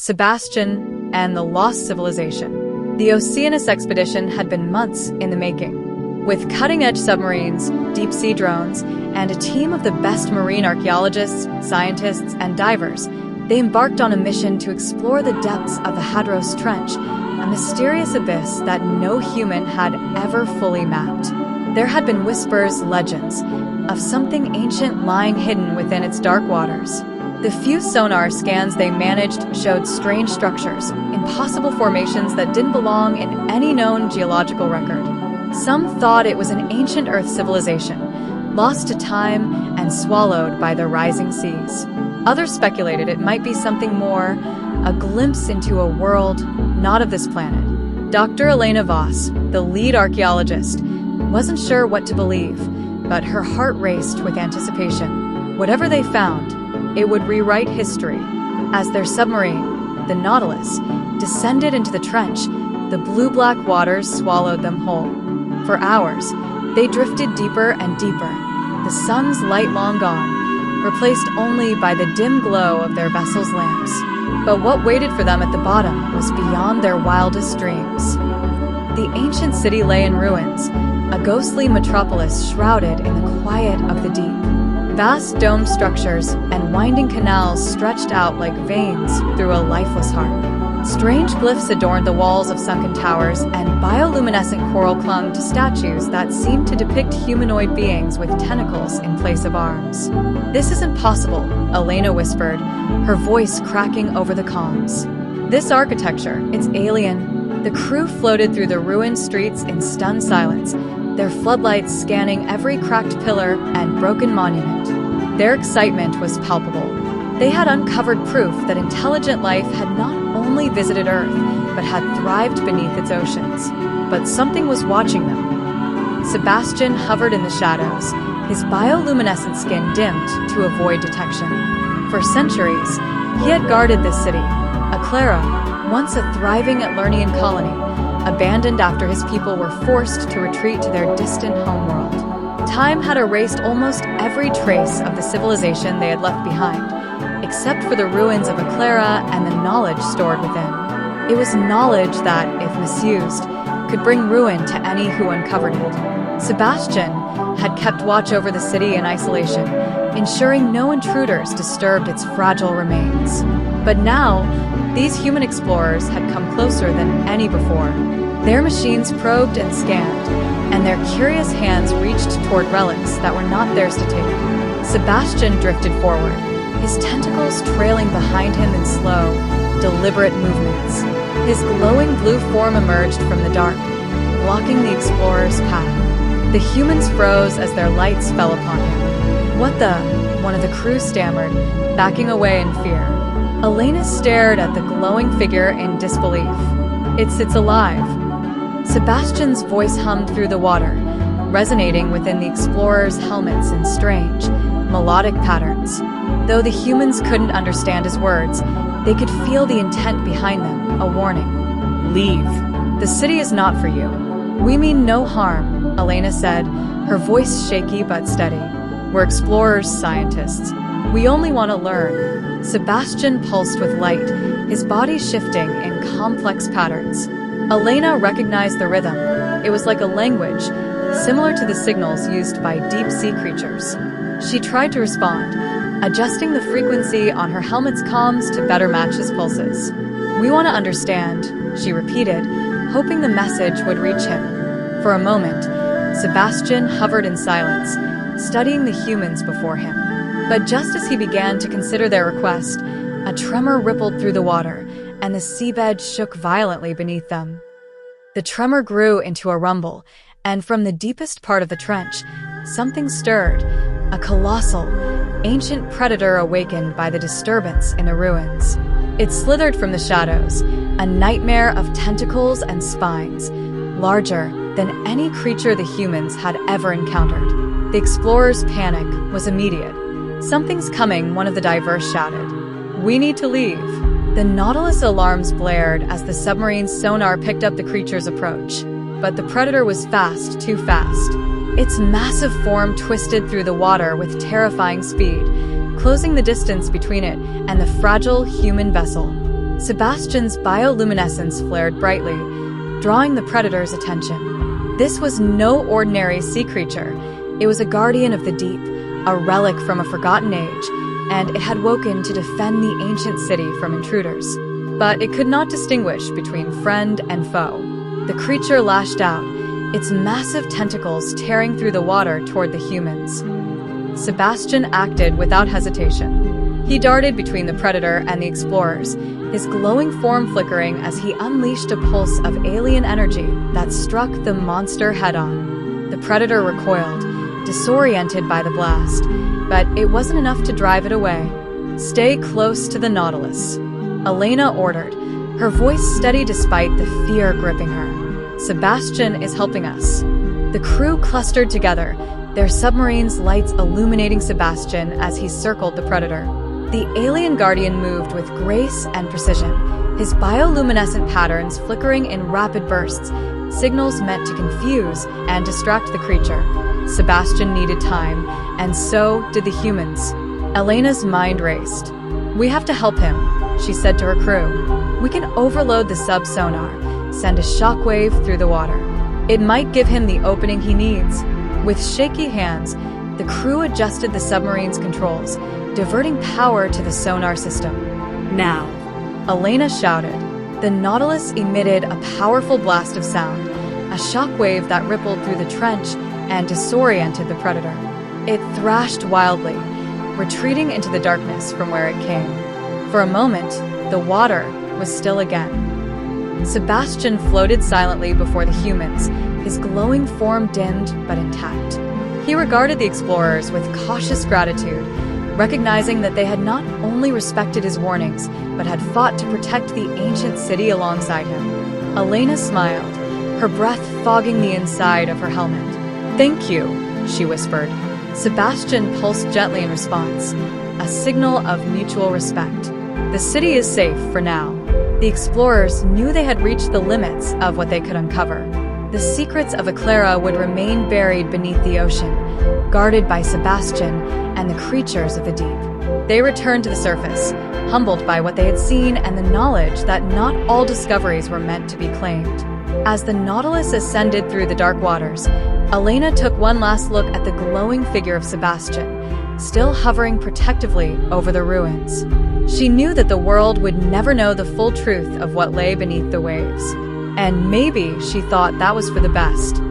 Sebastian, and the lost civilization. The Oceanus expedition had been months in the making. With cutting-edge submarines, deep-sea drones, and a team of the best marine archaeologists, scientists, and divers, they embarked on a mission to explore the depths of the Hadros Trench, a mysterious abyss that no human had ever fully mapped. There had been whispers, legends, of something ancient lying hidden within its dark waters. The few sonar scans they managed showed strange structures, impossible formations that didn't belong in any known geological record. Some thought it was an ancient Earth civilization, lost to time and swallowed by the rising seas. Others speculated it might be something more, a glimpse into a world not of this planet. Dr. Elena Voss, the lead archaeologist, wasn't sure what to believe, but her heart raced with anticipation. Whatever they found, it would rewrite history. As their submarine, the Nautilus, descended into the trench, the blue-black waters swallowed them whole. For hours, they drifted deeper and deeper, the sun's light long gone, replaced only by the dim glow of their vessel's lamps. But what waited for them at the bottom was beyond their wildest dreams. The ancient city lay in ruins, a ghostly metropolis shrouded in the quiet of the deep. Vast domed structures and winding canals stretched out like veins through a lifeless heart. Strange glyphs adorned the walls of sunken towers, and bioluminescent coral clung to statues that seemed to depict humanoid beings with tentacles in place of arms. "This isn't possible," Elena whispered, her voice cracking over the comms. "This architecture, it's alien." The crew floated through the ruined streets in stunned silence, their floodlights scanning every cracked pillar and broken monument. Their excitement was palpable. They had uncovered proof that intelligent life had not only visited Earth, but had thrived beneath its oceans. But something was watching them. Sebastian hovered in the shadows, his bioluminescent skin dimmed to avoid detection. For centuries, he had guarded this city, Aclara, once a thriving Atlantean colony, abandoned after his people were forced to retreat to their distant homeworld. Time had erased almost every trace of the civilization they had left behind, except for the ruins of Aclara and the knowledge stored within. It was knowledge that, if misused, could bring ruin to any who uncovered it. Sebastian had kept watch over the city in isolation, ensuring no intruders disturbed its fragile remains. But now, these human explorers had come closer than any before. Their machines probed and scanned, and their curious hands reached toward relics that were not theirs to take. Sebastian drifted forward, his tentacles trailing behind him in slow, deliberate movements. His glowing blue form emerged from the dark, blocking the explorer's path. The humans froze as their lights fell upon him. "What the?" one of the crew stammered, backing away in fear. Elena stared at the glowing figure in disbelief. It's alive." Sebastian's voice hummed through the water, resonating within the explorers' helmets in strange, melodic patterns. Though the humans couldn't understand his words, they could feel the intent behind them, a warning. "Leave. The city is not for you." "We mean no harm," Elena said, her voice shaky but steady. "We're explorers, scientists. We only want to learn." Sebastian pulsed with light, his body shifting in complex patterns. Elena recognized the rhythm. It was like a language, similar to the signals used by deep-sea creatures. She tried to respond, adjusting the frequency on her helmet's comms to better match his pulses. "We want to understand," she repeated, hoping the message would reach him. For a moment, Sebastian hovered in silence, studying the humans before him. But just as he began to consider their request, a tremor rippled through the water, and the seabed shook violently beneath them. The tremor grew into a rumble, and from the deepest part of the trench, something stirred, a colossal, ancient predator awakened by the disturbance in the ruins. It slithered from the shadows, a nightmare of tentacles and spines, larger than any creature the humans had ever encountered. The explorers' panic was immediate. "Something's coming," one of the divers shouted. "We need to leave." The Nautilus alarms blared as the submarine's sonar picked up the creature's approach. But the predator was fast, too fast. Its massive form twisted through the water with terrifying speed, closing the distance between it and the fragile human vessel. Sebastian's bioluminescence flared brightly, drawing the predator's attention. This was no ordinary sea creature. It was a guardian of the deep, a relic from a forgotten age, and it had woken to defend the ancient city from intruders. But it could not distinguish between friend and foe. The creature lashed out, its massive tentacles tearing through the water toward the humans. Sebastian acted without hesitation. He darted between the predator and the explorers, his glowing form flickering as he unleashed a pulse of alien energy that struck the monster head-on. The predator recoiled, disoriented by the blast, but it wasn't enough to drive it away. "Stay close to the Nautilus," Elena ordered, her voice steady despite the fear gripping her. "Sebastian is helping us." The crew clustered together, their submarine's lights illuminating Sebastian as he circled the predator. The alien guardian moved with grace and precision, his bioluminescent patterns flickering in rapid bursts, signals meant to confuse and distract the creature. Sebastian needed time, and so did the humans. Elena's mind raced. "We have to help him," she said to her crew. "We can overload the sub-sonar, send a shockwave through the water. It might give him the opening he needs." With shaky hands, the crew adjusted the submarine's controls, diverting power to the sonar system. "Now," Elena shouted. The Nautilus emitted a powerful blast of sound, a shockwave that rippled through the trench and disoriented the predator. It thrashed wildly, retreating into the darkness from where it came. For a moment, the water was still again. Sebastian floated silently before the humans, his glowing form dimmed but intact. He regarded the explorers with cautious gratitude, recognizing that they had not only respected his warnings, but had fought to protect the ancient city alongside him. Elena smiled, her breath fogging the inside of her helmet. "Thank you," she whispered. Sebastian pulsed gently in response, a signal of mutual respect. The city is safe for now. The explorers knew they had reached the limits of what they could uncover. The secrets of Eclaira would remain buried beneath the ocean, guarded by Sebastian and the creatures of the deep. They returned to the surface, humbled by what they had seen and the knowledge that not all discoveries were meant to be claimed. As the Nautilus ascended through the dark waters, Elena took one last look at the glowing figure of Sebastian, still hovering protectively over the ruins. She knew that the world would never know the full truth of what lay beneath the waves. And maybe she thought that was for the best.